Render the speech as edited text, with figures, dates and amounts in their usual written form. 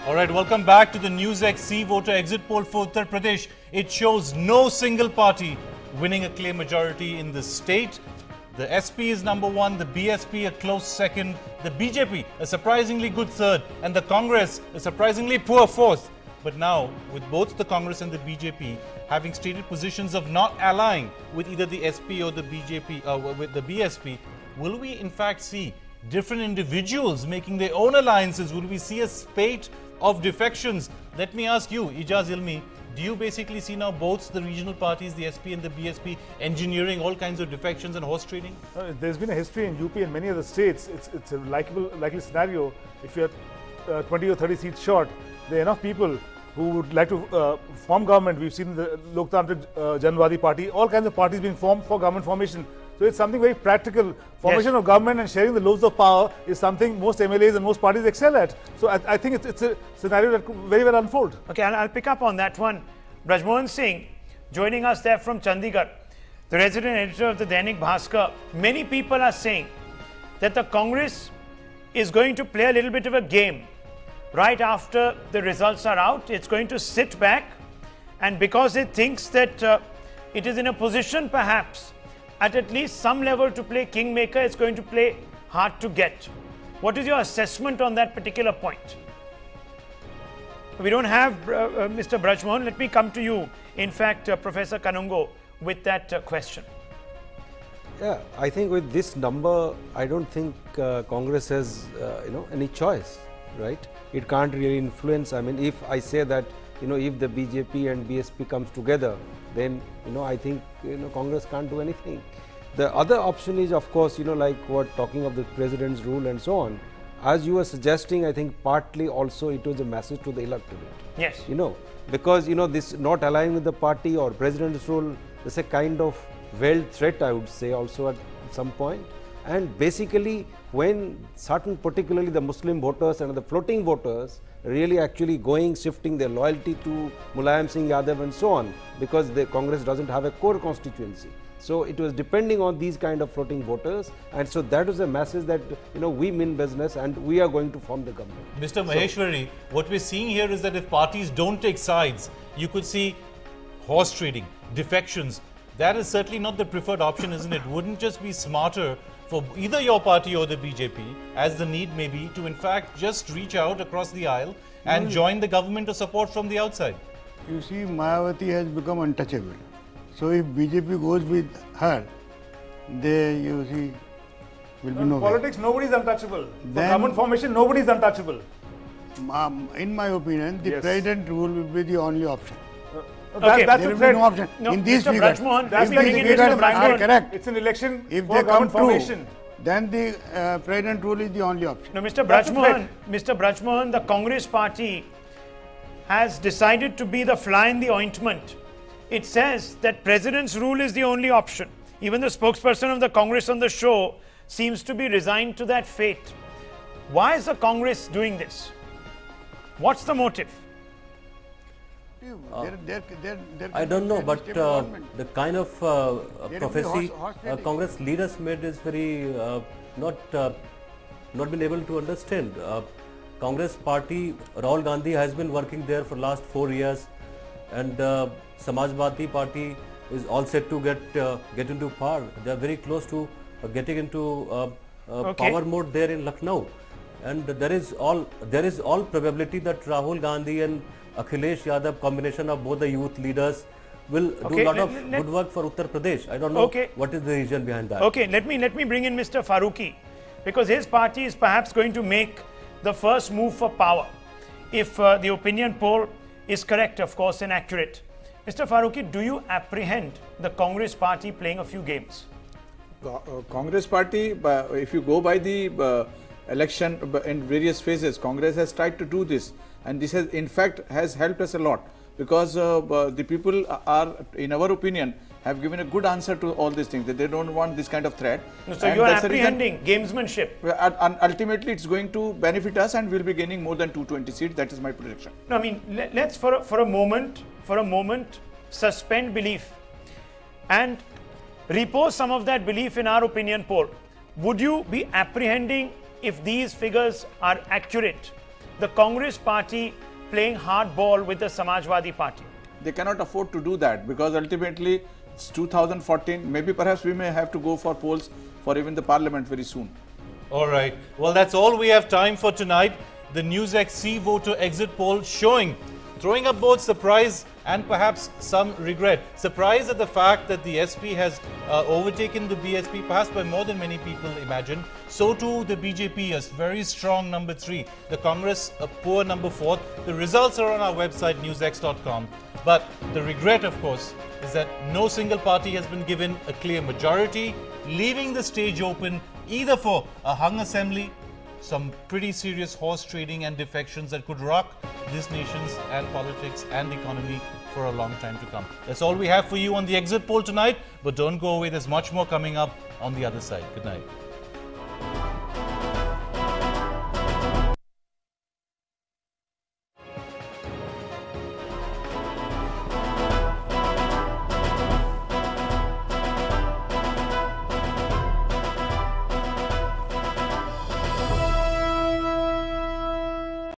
All right, welcome back to the News XC voter exit poll for Uttar Pradesh. It shows no single party winning a clear majority in the state. The SP is number one, the BSP a close second, the BJP a surprisingly good third, and the Congress a surprisingly poor fourth. But now, with both the Congress and the BJP having stated positions of not allying with either the SP or the BJP, with the BSP, will we in fact see different individuals making their own alliances? Will we see a spate of defections? Let me ask you, Ijaz Ilmi, do you basically see now both the regional parties, the SP and the BSP, engineering all kinds of defections and horse trading? There's been a history in UP and many other states. It's a likely scenario. If you're 20 or 30 seats short, there are enough people who would like to form government. We've seen the Loktantrik Janwadi Party, all kinds of parties being formed for government formation. So it's something very practical. Formation of government and sharing the loads of power is something most MLAs and most parties excel at. So I think it's a scenario that could very well unfold. Okay, I'll pick up on that one. Brajmohan Singh joining us there from Chandigarh, the resident editor of the Dainik Bhaskar. Many people are saying that the Congress is going to play a little bit of a game. Right after the results are out, it's going to sit back, and because it thinks that it is in a position perhaps at least some level to play kingmaker, it's going to play hard to get. What is your assessment on that particular point? We don't have Mr. Brajmohan. Let me come to you, in fact, Professor Kanungo, with that question. Yeah, I think with this number, I don't think Congress has any choice, right? It can't really influence. I mean, if I say that if the BJP and BSP comes together, then I think Congress can't do anything. The other option is, of course, like what talking of the president's rule and so on. As you were suggesting, I think partly also it was a message to the electorate. Yes. Because this not aligning with the party or president's rule is a kind of veiled threat, I would say, also at some point. And basically, when certain, particularly the Muslim voters and the floating voters, really actually shifting their loyalty to Mulayam Singh Yadav and so on, because the Congress doesn't have a core constituency. So it was depending on these kind of floating voters, and so that was a message that we mean business and we are going to form the government. Mr. Maheshwari, what we're seeing here is that if parties don't take sides, you could see horse trading, defections. That is certainly not the preferred option, isn't it? Wouldn't just be smarter for either your party or the BJP, as the need may be, to in fact just reach out across the aisle and join the government or support from the outside? You see, Mayawati has become untouchable. So if BJP goes with her, they, you see, will be no. Politics, nobody is untouchable. For government formation, nobody is untouchable. In my opinion, the president rule will be the only option. Okay, that's a no option. No, in these Mr. figures, Brajmohan, if these figures are correct, it's an election if for they come government true, formation. then the president rule is the only option. No, Mr. Brajmohan, the Congress party has decided to be the fly in the ointment. It says that president's rule is the only option. Even the spokesperson of the Congress on the show seems to be resigned to that fate. Why is the Congress doing this? What's the motive? I don't know, but the kind of prophecy Congress leaders made is very not been able to understand. Congress party, Rahul Gandhi has been working there for last 4 years, and Samajwadi Party is all set to get into power. They are very close to getting into power mode there in Lucknow, and there is all probability that Rahul Gandhi and Akhilesh Yadav, combination of both the youth leaders, will do a lot of good work for Uttar Pradesh. I don't know what is the reason behind that. Okay, let me bring in Mr. Farooqi, because his party is perhaps going to make the first move for power, if the opinion poll is correct, of course, and accurate. Mr. Farooqi, do you apprehend the Congress party playing a few games? Congress party, if you go by the election in various phases, Congress has tried to do this, and this has in fact helped us a lot, because the people are, in our opinion, have given a good answer to all these things, that they don't want this kind of threat. So you are apprehending gamesmanship? And ultimately it's going to benefit us, and we'll be gaining more than 220 seats. That is my prediction. No, I mean, let's for a moment suspend belief and repose some of that belief in our opinion poll. Would you be apprehending, if these figures are accurate, the Congress party playing hardball with the Samajwadi party? They cannot afford to do that because ultimately it's 2014. Maybe perhaps we may have to go for polls for even the parliament very soon. All right. Well, that's all we have time for tonight. The NewsX C voter exit poll throwing up both surprise and perhaps some regret. Surprise at the fact that the SP has overtaken the BSP, perhaps by more than many people imagine. So too the BJP, a very strong number 3. The Congress, a poor number 4. The results are on our website newsx.com. But the regret, of course, is that no single party has been given a clear majority, leaving the stage open either for a hung assembly, some pretty serious horse trading and defections that could rock this nation's and politics and economy for a long time to come. That's all we have for you on the exit poll tonight, but don't go away, there's much more coming up on the other side. Good night.